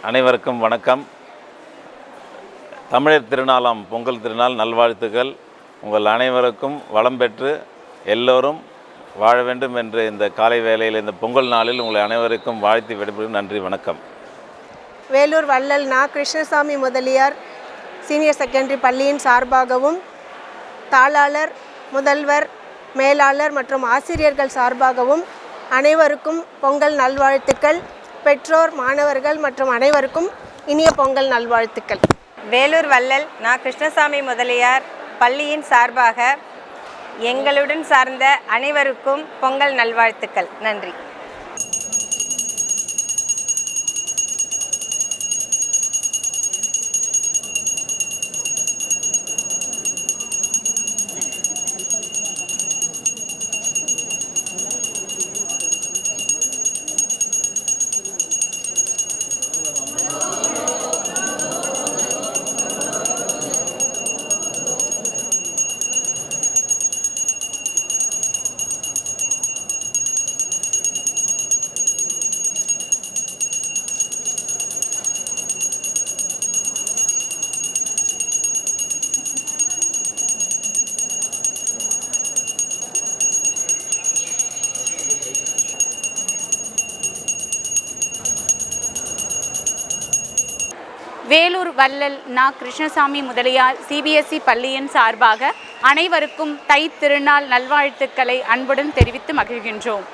அனைவருக்கும் வணக்கம். தமிழர் திருநாளாம் பொங்கல் திருநாள் நல்வாழ்த்துக்கள். உங்கள் அனைவருக்கும் வளம் பெற்று எல்லோரும் வாழ வேண்டும் என்று இந்த காலை வேளையில் இந்த பொங்கல் நாளில் உங்களை அனைவருக்கும் வாழ்த்தி விடைபெறும். நன்றி, வணக்கம். வேலூர் வள்ளல் நா. கிருஷ்ணசாமி முதலியார் சீனியர் செகண்டரி பள்ளியின் சார்பாகவும் தாளாளர், முதல்வர், மேலாளர் மற்றும் ஆசிரியர்கள் சார்பாகவும் அனைவருக்கும் பொங்கல் நல்வாழ்த்துக்கள். பெற்றோர், மாணவர்கள் மற்றும் அனைவருக்கும் இனிய பொங்கல் நல்வாழ்த்துக்கள். வேலூர் வள்ளல் நா. கிருஷ்ணசாமி முதலியார் பள்ளியின் சார்பாக எங்களுடன் சார்ந்த அனைவருக்கும் பொங்கல் நல்வாழ்த்துக்கள். நன்றி. வேலூர் வள்ளல் நா. கிருஷ்ணசாமி முதலியார் CBSE பள்ளியின் சார்பாக அனைவருக்கும் தை திருநாள் நல்வாழ்த்துக்களை அன்புடன் தெரிவித்து மகிழ்கின்றோம்.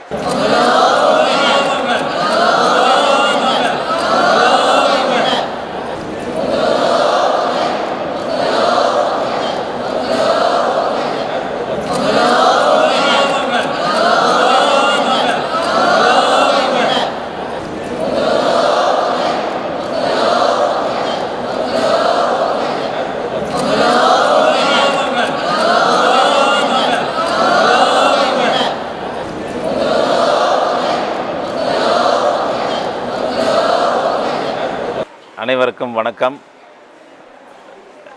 அனைவருக்கும் வணக்கம்.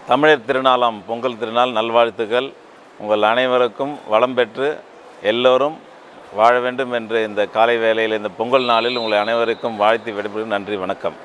தமிழர் திருநாளாம் பொங்கல் திருநாள் நல்வாழ்த்துக்கள். உங்கள் அனைவருக்கும் வளம் பெற்று எல்லோரும் வாழ வேண்டும் என்று இந்த காலை வேளையில் இந்த பொங்கல் நாளில் உங்களை அனைவருக்கும் வாழ்த்தி விடைபெறும். நன்றி, வணக்கம்.